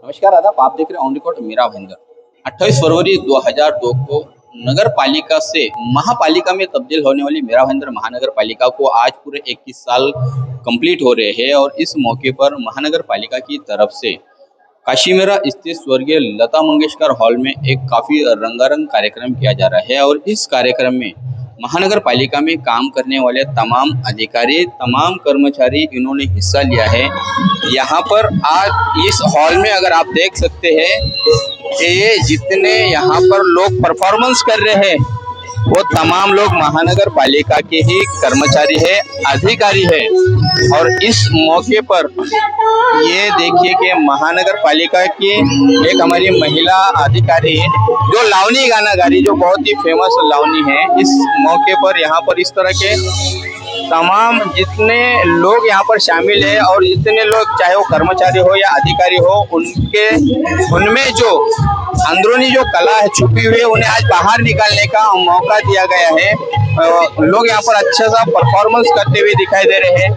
नमस्कार आदाब, आप देख रहे हैं ऑन रिकॉर्ड मेरा भाईंदर। 28 फरवरी 2002 को नगर पालिका से महापालिका में तब्दील होने वाली मेरा भाईंदर महानगर पालिका को आज पूरे 21 साल कंप्लीट हो रहे हैं और इस मौके पर महानगर पालिका की तरफ से काशीमेरा स्थित स्वर्गीय लता मंगेशकर हॉल में एक काफ़ी रंगारंग कार्यक्रम किया जा रहा है और इस कार्यक्रम में महानगर पालिका में काम करने वाले तमाम अधिकारी, तमाम कर्मचारी इन्होंने हिस्सा लिया है। यहाँ पर आज इस हॉल में अगर आप देख सकते हैं कि ये जितने यहाँ पर लोग परफॉर्मेंस कर रहे हैं वो तमाम लोग महानगर पालिका के ही कर्मचारी है, अधिकारी है। और इस मौके पर ये देखिए कि महानगर पालिका की एक हमारी महिला अधिकारी जो लावनी गाना गा रही, जो बहुत ही फेमस लावनी है, इस मौके पर यहाँ पर इस तरह के तमाम जितने लोग यहाँ पर शामिल है और जितने लोग चाहे वो कर्मचारी हो या अधिकारी हो, उनमें जो अंदरूनी जो कला है छुपी हुई है उन्हें आज बाहर निकालने का मौका दिया गया है। लोग यहाँ पर अच्छा सा परफॉर्मेंस करते हुए दिखाई दे रहे हैं,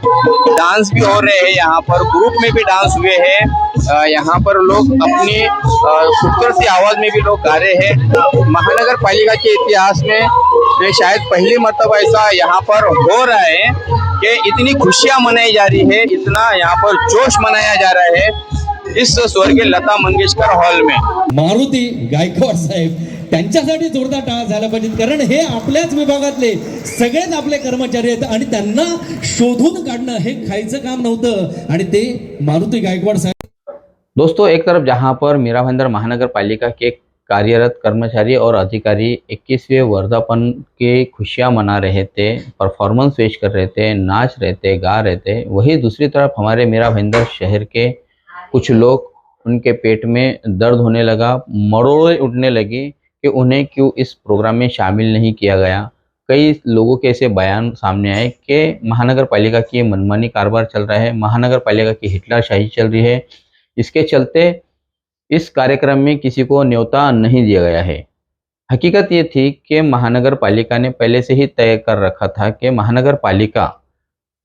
डांस भी हो रहे हैं, यहाँ पर ग्रुप में भी डांस हुए हैं, यहाँ पर लोग अपनी खूबसूरत सी आवाज में भी लोग गा रहे हैं। महानगर पालिका के इतिहास में ये शायद पहली मर्तबा ऐसा यहाँ पर हो रहा है कि इतनी खुशियां मनाई जा रही है, इतना यहाँ पर जोश मनाया जा रहा है इस स्वर्गीय लता मंगेशकर हॉल में। मारुती गायकवाड साहेब त्यांच्यासाठी जोरदार टाळ्या झाला पाहिजे, कारण हे आपल्याच विभागातले सगळेच आपले कर्मचारी आहेत आणि त्यांना शोधून काढणं हे खायचं काम नव्हतं आणि ते मारुती गायकवाड साहेब। दोस्तों, एक तरफ जहां पर मेरा भाईंदर महानगर पालिका के कार्यरत कर्मचारी और अधिकारी 21वें वर्धापन के खुशियां मना रहे थे, परफॉर्मेंस पेश कर रहे थे, नाच रहे थे, गा रहे थे, वही दूसरी तरफ हमारे मेरा भाईंदर शहर के कुछ लोग, उनके पेट में दर्द होने लगा, मरोड़े उठने लगी कि उन्हें क्यों इस प्रोग्राम में शामिल नहीं किया गया। कई लोगों के ऐसे बयान सामने आए कि महानगर पालिका की मनमानी कारोबार चल रहा है, महानगर पालिका की हिटलरशाही चल रही है, इसके चलते इस कार्यक्रम में किसी को न्योता नहीं दिया गया है। हकीकत ये थी कि महानगर पालिका ने पहले से ही तय कर रखा था कि महानगर पालिका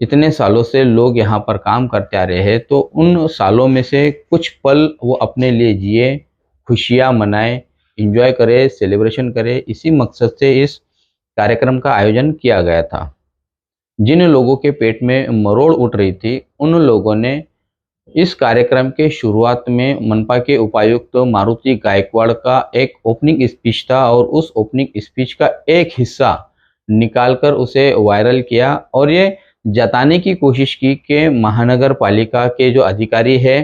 इतने सालों से लोग यहाँ पर काम करते आ रहे हैं, तो उन सालों में से कुछ पल वो अपने लिए जिए, खुशियाँ मनाए, एंजॉय करे, सेलिब्रेशन करे। इसी मकसद से इस कार्यक्रम का आयोजन किया गया था। जिन लोगों के पेट में मरोड़ उठ रही थी, उन लोगों ने इस कार्यक्रम के शुरुआत में मनपा के उपायुक्त मारुति गायकवाड़ का एक ओपनिंग स्पीच था और उस ओपनिंग स्पीच का एक हिस्सा निकालकर उसे वायरल किया और ये जताने की कोशिश की कि महानगर पालिका के जो अधिकारी है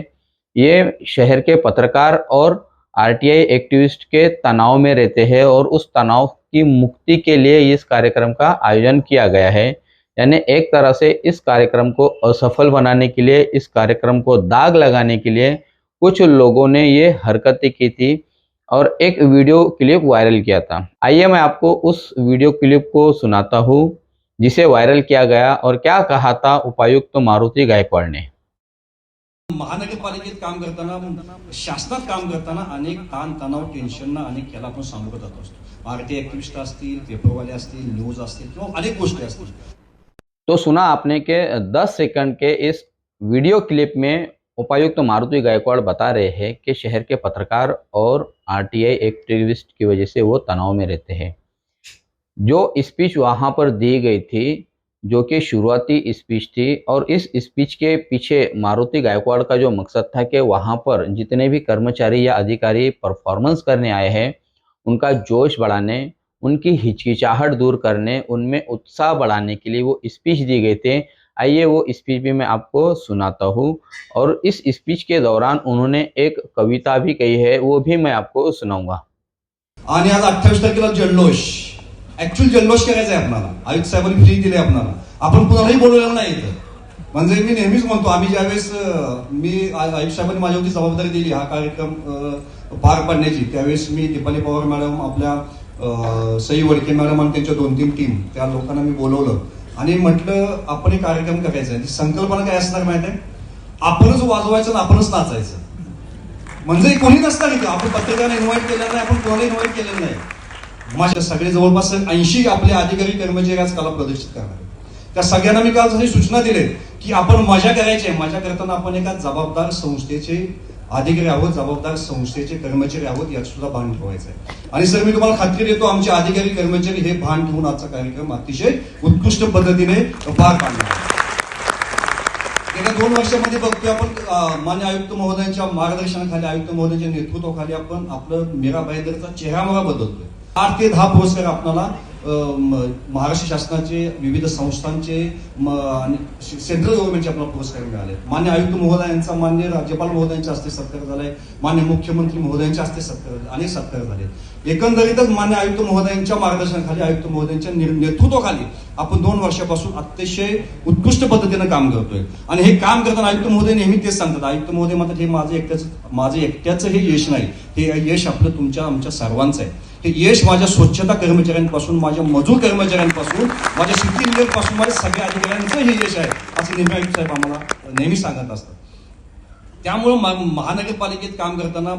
ये शहर के पत्रकार और आरटीआई एक्टिविस्ट के तनाव में रहते हैं और उस तनाव की मुक्ति के लिए इस कार्यक्रम का आयोजन किया गया है। यानी एक तरह से इस कार्यक्रम को असफल बनाने के लिए, इस कार्यक्रम को दाग लगाने के लिए कुछ लोगों ने ये हरकतें की थी और एक वीडियो क्लिप वायरल किया था। आइए मैं आपको उस वीडियो क्लिप को सुनाता हूँ जिसे वायरल किया गया और क्या कहा था उपायुक्त मारुति गायकवाड़ ने। महानगरपालिकेत काम करताना, शासनात काम करताना अनेक ताण तणाव, टेन्शन अनेक याला आपण सामोरं जात असतो। आरटीआई ऍक्टिव्हिस्ट असतील, पेपरवाले असतील, न्यूज असतील किंवा अनेक गोष्टी असतील। तो सुना आपने कि 10 सेकंड के इस वीडियो क्लिप में उपायुक्त मारुति गायकवाड़ बता रहे हैं कि शहर के पत्रकार और आरटीआई एक्टिविस्ट की वजह से वो तनाव में रहते हैं। जो स्पीच वहाँ पर दी गई थी, जो कि शुरुआती स्पीच थी, और इस स्पीच के पीछे मारुति गायकवाड़ का जो मकसद था कि वहाँ पर जितने भी कर्मचारी या अधिकारी परफॉर्मेंस करने आए हैं उनका जोश बढ़ाने, उनकी हिचकिचाहट दूर करने, उनमें उत्साह बढ़ाने के लिए वो स्पीच दी गई थी। आइए वो स्पीच भी मैं आपको सुनाता हूँ और इस स्पीच के दौरान उन्होंने एक कविता भी कही है, वो भी मैं आपको सुनाऊंगा। आणि आज 28 तारखेला जल्लोष, ऍक्च्युअल जल्लोष करायचा आहे आपल्याला। आयुक्त साहेबांनी फ्री दिले आपल्याला, आपण कुणालाही बोलवलेलं नाही इथं। म्हणजे मी नेहमीच म्हणतो, आम्ही ज्यावेळेस आयुक्त साहेबांनी माझ्यावरती जबाबदारी दिली हा कार्यक्रम पार पाडण्याची, त्यावेळेस मी दीपाली पवार मॅडम, आपल्या सई वडके मॅडम आणि त्यांच्या 2-3 टीम, त्या लोकांना मी बोलवलं आणि म्हटलं आपण एक कार्यक्रम करायचा आहे। संकल्पना काय असणार माहिती आहे? आपणच वाजवायचं आणि आपणच नाचायचं, म्हणजे कोणी नसणार इथं। आपण पत्रकारांना इन्व्हाइट केलेलं नाही, आपण कोणाला इन्व्हाइट केलेलं नाही। माझे सगळे जवळपास 80 आपले अधिकारी कर्मचारी आज कला प्रदर्शित करणार। त्या सगळ्यांना मी काल सूचना दिली की आपण मजा करायची आहे, मजा करताना आपण एका जबाबदार संस्थेचे अधिकारी आहोत, जबाबदार संस्थेचे कर्मचारी आहोत, यात सुद्धा भान ठेवायचं आहे. आणि सर मी तुम्हाला खात्री देतो आमचे अधिकारी कर्मचारी हे भान ठेवून आजचा कार्यक्रम अतिशय उत्कृष्ट पद्धतीने पार पाडला. गेल्या 2 वर्षामध्ये बघतोय आपण मान्य आयुक्त महोदयांच्या मार्गदर्शनाखाली, आयुक्त महोदयांच्या नेतृत्वाखाली आपण आपलं मीरा भाईंदरचा चेहरा बदलतोय. 8 ते 10 पुरस्कार आपल्याला महाराष्ट्र शासनाचे विविध संस्थांचे आणि सेंट्रल गव्हर्नमेंटचे आपल्याला पुरस्कार मिळाले. मान्य आयुक्त महोदयांचा, मान्य राज्यपाल महोदयांच्या हस्ते सत्कार झालाय, मान्य मुख्यमंत्री महोदयांच्या हस्ते अनेक सत्कार झाले. एकंदरीतच मान्य आयुक्त महोदयांच्या मार्गदर्शनाखाली, आयुक्त महोदयांच्या नेतृत्वाखाली आपण 2 वर्षापासून अतिशय उत्कृष्ट पद्धतीनं काम करतोय. आणि हे काम करताना आयुक्त महोदय नेहमी तेच सांगतात, आयुक्त महोदय म्हणतात हे माझं एकट्याचं हे यश नाही, हे यश आपलं तुमच्या आमच्या सर्वांचं आहे. हे यश माझ्या स्वच्छता कर्मचाऱ्यांपासून, माझ्या मजूर कर्मचाऱ्यांपासून, माझ्या शेती इंजिनियरपासून, माझ्या सगळ्या अधिकाऱ्यांचं हे यश आहे, असं नेहमी आयुक्त साहेब आम्हाला नेहमी सांगत असतात. त्यामुळं महानगरपालिकेत काम करताना,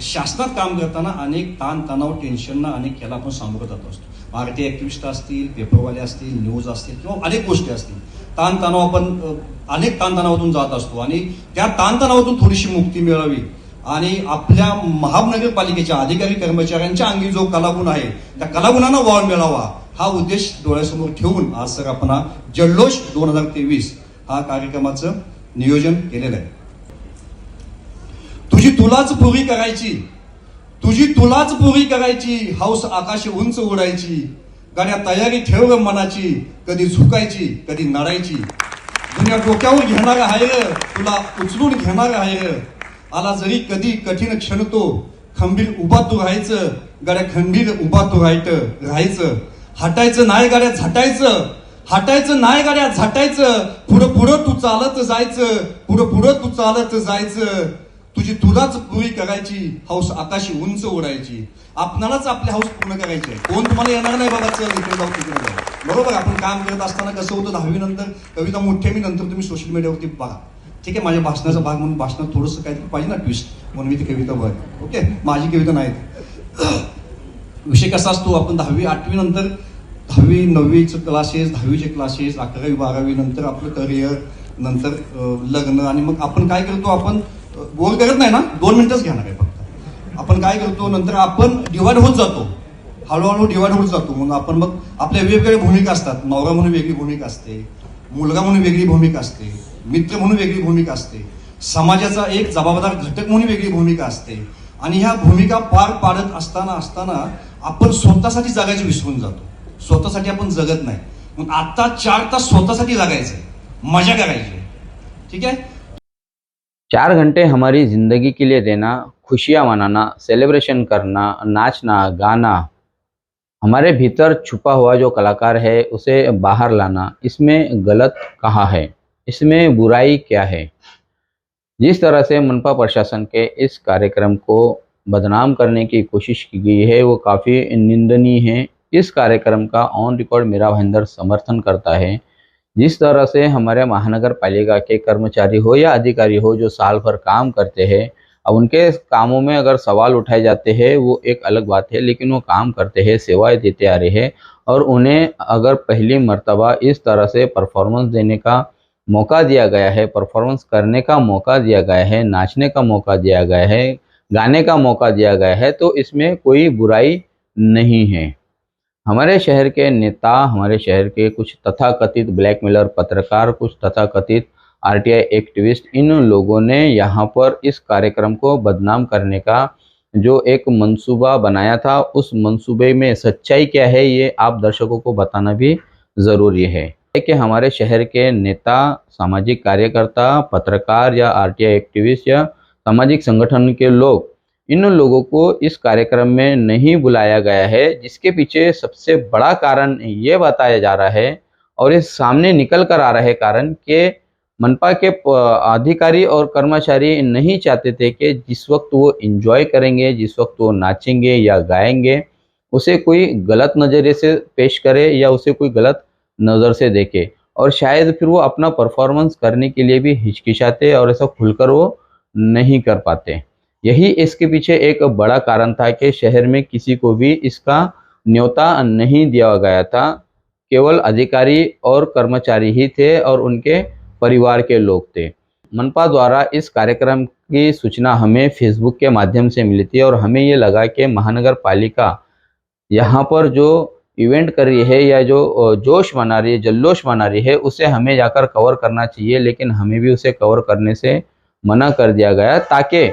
शासनात काम करताना अनेक ताणतणाव, टेन्शनना अनेक याला आपण सामोरं जात असतो. आरटी ऍक्टिव्हिस्ट असतील, पेपरवाले असतील, न्यूज असतील किंवा अनेक गोष्टी असतील. ताणतणाव आपण अनेक ताणतणावातून जात असतो आणि त्या ताणतणावातून थोडीशी मुक्ती मिळावी आणि आपल्या महानगरपालिकेच्या अधिकारी कर्मचाऱ्यांच्या अंगी जो कलागुण आहे त्या कलागुणांना वाव मिळावा, हा उद्देश डोळ्यासमोर ठेवून आज सर आपण जल्लोष 2023 हा कार्यक्रमाचं नियोजन केलेलं आहे. तुलाच पुरी करायची, तुलाच पुरी करायची, हौस आकाशी उंच उडायची, गाड्या तयारी ठेव मनाची, कधी झुकायची कधी नडायची. दुनिया डोक्यावर घेणारा आहे रे, तुला उचलून घेणारा आहे रे. आला जरी कधी कठीण क्षण तो, खंबीर उभा तू राहायचं, गाड्या खंबीर उभा तू राहायचं. हटायचं नाही गाड्या झटायचं, हटायचं नाही गाड्या झटायचं. पुढं पुढं तू चालत जायचं, पुढं पुढं तू चालत जायचं. तुलाच पुरी करायची, हौस आकाशी उंच उडायची. आपणालाच आपली हौस पूर्ण करायची आहे. कोण तुम्हाला येणार नाही बाबा, चल इकडे जाऊ तिकडे जाऊ. बरोबर, आपण काम करत असताना कसं होतं, 10वी नंतर कविता मोठ्या मी नंतर तुम्ही सोशल मीडियावरती पहा. ठीक आहे, माझ्या भाषणाचा भाग म्हणून भाषणात थोडंसं काहीतरी पाहिजे ना ट्विस्ट, म्हणून मी ती कविता बघ. ओके, माझी कविता नाही. विषय कसा असतो, आपण 10वी 8वी नंतर 10वी 9वीचे क्लासेस, 10वीचे क्लासेस, 11वी 12वी नंतर आपलं करिअर, नंतर लग्न. आणि मग आपण काय करतो, आपण गोल करत नाही ना, 2 मिनिटच घेणार आहे फक्त. आपण काय करतो, नंतर आपण डिवाइड होत जातो, हळूहळू डिवाइड होत जातो. मग आपण मग आपल्या वेगवेगळ्या भूमिका असतात. नवरा म्हणून वेगळी भूमिका असते, मुलगा म्हणून वेगळी भूमिका असते, मित्र म्हणून वेगळी भूमिका असते, समाजाचा एक जबाबदार घटक म्हणून वेगळी भूमिका असते. आणि ह्या भूमिका पार पाडत असताना आपण स्वतःसाठी जगायचं विसरून जातो, स्वतःसाठी आपण जगत नाही. मग आता 4 तास स्वतःसाठी जगायचंय, मजा करायची. ठीक है, 4 घंटे हमारी ज़िंदगी के लिए देना, खुशियाँ मनाना, सेलिब्रेशन करना, नाचना, गाना, हमारे भीतर छुपा हुआ जो कलाकार है उसे बाहर लाना, इसमें गलत कहाँ है, इसमें बुराई क्या है? जिस तरह से मनपा प्रशासन के इस कार्यक्रम को बदनाम करने की कोशिश की गई है वो काफ़ी निंदनीय है। इस कार्यक्रम का ऑन रिकॉर्ड मेरा भाईंदर समर्थन करता है। जिस तरह से हमारे महानगर पालिका के कर्मचारी हो या अधिकारी हो जो साल भर काम करते हैं, अब उनके कामों में अगर सवाल उठाए जाते हैं वो एक अलग बात है, लेकिन वो काम करते हैं, सेवाएं देते आ रहे हैं और उन्हें अगर पहली मर्तबा इस तरह से परफॉर्मेंस देने का मौका दिया गया है, परफॉर्मेंस करने का मौका दिया गया है, नाचने का मौका दिया गया है, गाने का मौका दिया गया है, तो इसमें कोई बुराई नहीं है। हमारे शहर के नेता, हमारे शहर के कुछ तथाकथित ब्लैकमेलर पत्रकार, कुछ तथाकथित आरटीआई एक्टिविस्ट, इन लोगों ने यहाँ पर इस कार्यक्रम को बदनाम करने का जो एक मंसूबा बनाया था, उस मंसूबे में सच्चाई क्या है ये आप दर्शकों को बताना भी ज़रूरी है कि हमारे शहर के नेता, सामाजिक कार्यकर्ता, पत्रकार या आरटीआई एक्टिविस्ट या सामाजिक संगठन के लोग, इन लोगों को इस कार्यक्रम में नहीं बुलाया गया है, जिसके पीछे सबसे बड़ा कारण ये बताया जा रहा है और ये सामने निकल कर आ रहा है कारण कि मनपा के अधिकारी और कर्मचारी नहीं चाहते थे कि जिस वक्त वो एंजॉय करेंगे, जिस वक्त वो नाचेंगे या गाएंगे, उसे कोई गलत नज़रिए से पेश करे या उसे कोई गलत नज़र से देखे, और शायद फिर वो अपना परफॉर्मेंस करने के लिए भी हिचकिचाते और ऐसा खुलकर वो नहीं कर पाते। यही इसके पीछे एक बड़ा कारण था कि शहर में किसी को भी इसका न्योता नहीं दिया गया था, केवल अधिकारी और कर्मचारी ही थे और उनके परिवार के लोग थे। मनपा द्वारा इस कार्यक्रम की सूचना हमें फेसबुक के माध्यम से मिली थी और हमें ये लगा कि महानगर पालिका यहाँ पर जो इवेंट कर रही है या जो जोश मना रही है, जल्लोष मना रही है, उसे हमें जाकर कवर करना चाहिए, लेकिन हमें भी उसे कवर करने से मना कर दिया गया ताकि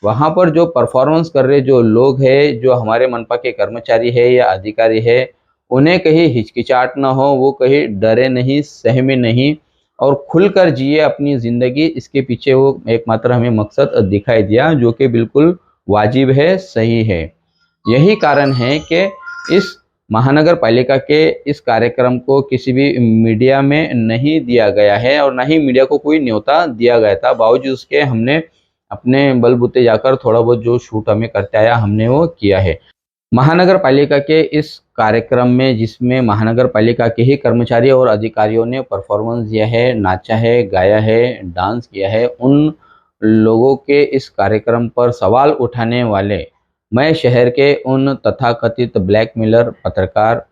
वहाँ पर जो परफॉर्मेंस कर रहे जो लोग हैं, जो हमारे मनपा के कर्मचारी है या अधिकारी है, उन्हें कहीं हिचकिचाहट ना हो, वो कहीं डरे नहीं, सहमे नहीं और खुलकर जिए अपनी ज़िंदगी। इसके पीछे वो एकमात्र हमें मकसद दिखाई दिया, जो कि बिल्कुल वाजिब है, सही है। यही कारण है कि इस महानगर पालिका के इस कार्यक्रम को किसी भी मीडिया में नहीं दिया गया है और ना ही मीडिया को कोई न्योता दिया गया था। बावजूद उसके हमने अपने बलबूते जाकर थोड़ा बहुत जो शूट हमें करते आया, हमने वो किया है। महानगर पालिका के इस कार्यक्रम में, जिसमें महानगर पालिका के ही कर्मचारी और अधिकारियों ने परफॉर्मेंस दिया है, नाचा है, गाया है, डांस किया है, उन लोगों के इस कार्यक्रम पर सवाल उठाने वाले मैं शहर के उन तथाकथित ब्लैकमेलर पत्रकार,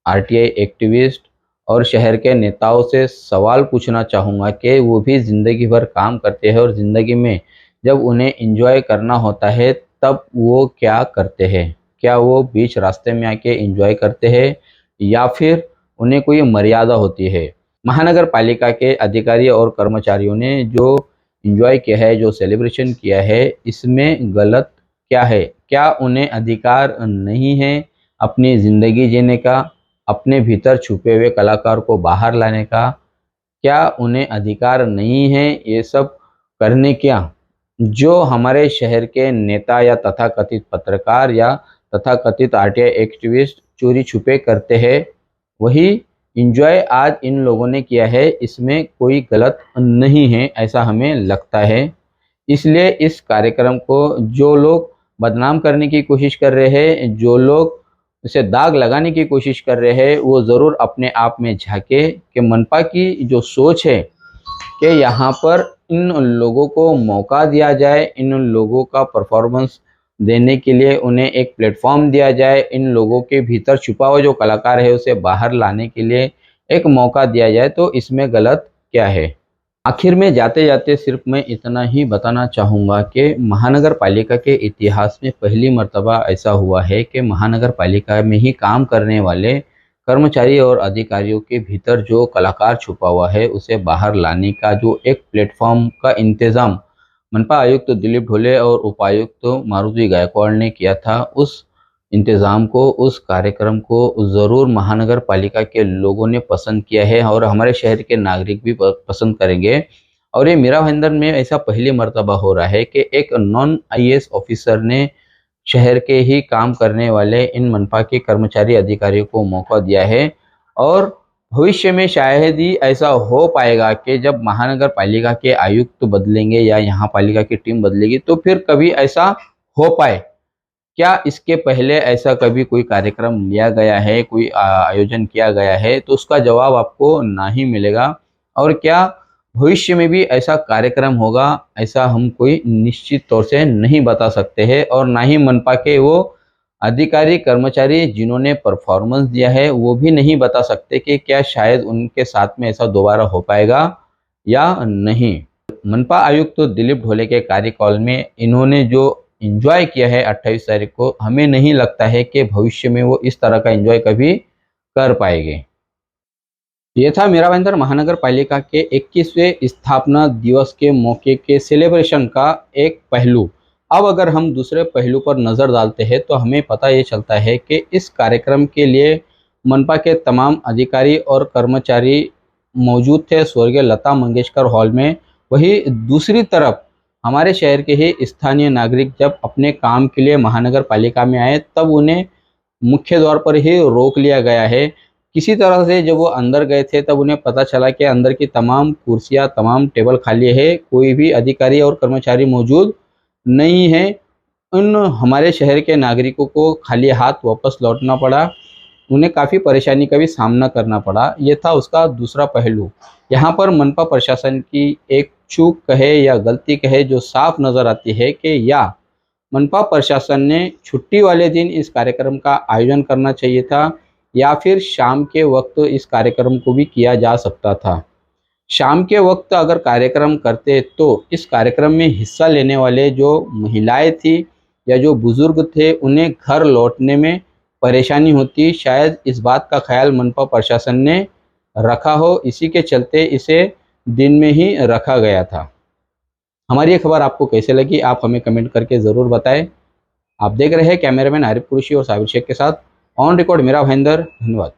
आरटीआई एक्टिविस्ट और शहर के नेताओं से सवाल पूछना चाहूँगा कि वो भी ज़िंदगी भर काम करते हैं और ज़िंदगी में जब उन्हें एंजॉय करना होता है तब वो क्या करते हैं? क्या वो बीच रास्ते में आके एंजॉय करते हैं या फिर उन्हें कोई मर्यादा होती है? महानगर पालिका के अधिकारी और कर्मचारियों ने जो एंजॉय किया है, जो सेलिब्रेशन किया है, इसमें गलत क्या है? क्या उन्हें अधिकार नहीं है अपनी ज़िंदगी जीने का, अपने भीतर छुपे हुए कलाकार को बाहर लाने का? क्या उन्हें अधिकार नहीं है ये सब करने क्या? जो हमारे शहर के नेता या तथाकथित पत्रकार या तथाकथित आरटीआई एक्टिविस्ट चोरी छुपे करते हैं, वही एंजॉय आज इन लोगों ने किया है, इसमें कोई गलत नहीं है, ऐसा हमें लगता है। इसलिए इस कार्यक्रम को जो लोग बदनाम करने की कोशिश कर रहे हैं, जो लोग उसे दाग लगाने की कोशिश कर रहे हैं, वो ज़रूर अपने आप में झांके कि मनपा की जो सोच है कि यहाँ पर इन लोगों को मौका दिया जाए, इन लोगों का परफॉर्मेंस देने के लिए उन्हें एक प्लेटफॉर्म दिया जाए, इन लोगों के भीतर छुपा हुआ जो कलाकार है उसे बाहर लाने के लिए एक मौका दिया जाए, तो इसमें गलत क्या है? आखिर में जाते जाते सिर्फ मैं इतना ही बताना चाहूँगा कि महानगर पालिका के इतिहास में पहली मर्तबा ऐसा हुआ है कि महानगर पालिका में ही काम करने वाले कर्मचारी और अधिकारियों के भीतर जो कलाकार छुपा हुआ है उसे बाहर लाने का जो एक प्लेटफॉर्म का इंतज़ाम मनपा आयुक्त दिलीप ढोले और उपायुक्त मारुति गायकवाड़ ने किया था। उस इंतज़ाम को, उस कार्यक्रम को ज़रूर महानगर पालिका के लोगों ने पसंद किया है और हमारे शहर के नागरिक भी पसंद करेंगे। और ये मीरा भाईंदर में ऐसा पहली मर्तबा हो रहा है कि एक नॉन आईएएस ऑफिसर ने शहर के ही काम करने वाले इन मनपा के कर्मचारी अधिकारियों को मौका दिया है। और भविष्य में शायद ही ऐसा हो पाएगा कि जब महानगर पालिका के आयुक्त बदलेंगे या यहाँ पालिका की टीम बदलेगी तो फिर कभी ऐसा हो पाए। क्या इसके पहले ऐसा कभी कोई कार्यक्रम लिया गया है, कोई आयोजन किया गया है? तो उसका जवाब आपको ना ही मिलेगा। और क्या भविष्य में भी ऐसा कार्यक्रम होगा, ऐसा हम कोई निश्चित तौर से नहीं बता सकते हैं। और ना ही मनपा के वो अधिकारी कर्मचारी जिन्होंने परफॉर्मेंस दिया है वो भी नहीं बता सकते कि क्या शायद उनके साथ में ऐसा दोबारा हो पाएगा या नहीं। मनपा आयुक्त दिलीप ढोले के कार्यकाल में इन्होंने जो एंजॉय किया है 28 तारीख को, हमें नहीं लगता है कि भविष्य में वो इस तरह का एंजॉय कभी कर पाएंगे। ये था मीरा भाईंदर महानगर पालिका के 21वें स्थापना दिवस के मौके के सेलिब्रेशन का एक पहलू। अब अगर हम दूसरे पहलू पर नज़र डालते हैं तो हमें पता ये चलता है कि इस कार्यक्रम के लिए मनपा के तमाम अधिकारी और कर्मचारी मौजूद थे स्वर्गीय लता मंगेशकर हॉल में। वही दूसरी तरफ हमारे शहर के ही स्थानीय नागरिक जब अपने काम के लिए महानगर पालिका में आए तब उन्हें मुख्य द्वार पर ही रोक लिया गया है। किसी तरह से जब वो अंदर गए थे तब उन्हें पता चला कि अंदर की तमाम कुर्सियां, तमाम टेबल खाली है, कोई भी अधिकारी और कर्मचारी मौजूद नहीं है। उन हमारे शहर के नागरिकों को खाली हाथ वापस लौटना पड़ा, उन्हें काफ़ी परेशानी का भी सामना करना पड़ा। ये था उसका दूसरा पहलू। यहाँ पर मनपा प्रशासन की एक चूक कहे या गलती कहे जो साफ नज़र आती है कि या मनपा प्रशासन ने छुट्टी वाले दिन इस कार्यक्रम का आयोजन करना चाहिए था या फिर शाम के वक्त इस कार्यक्रम को भी किया जा सकता था। शाम के वक्त अगर कार्यक्रम करते तो इस कार्यक्रम में हिस्सा लेने वाले जो महिलाएं थी या जो बुजुर्ग थे उन्हें घर लौटने में परेशानी होती। शायद इस बात का ख्याल मनपा प्रशासन ने रखा हो, इसी के चलते इसे दिन में ही रखा गया था। हमारी ये खबर आपको कैसे लगी आप हमें कमेंट करके ज़रूर बताएं। आप देख रहे हैं कैमरामैन आरिफ कुरैशी और साबिर शेख के साथ ऑन रिकॉर्ड मेरा भाईंदर। धन्यवाद।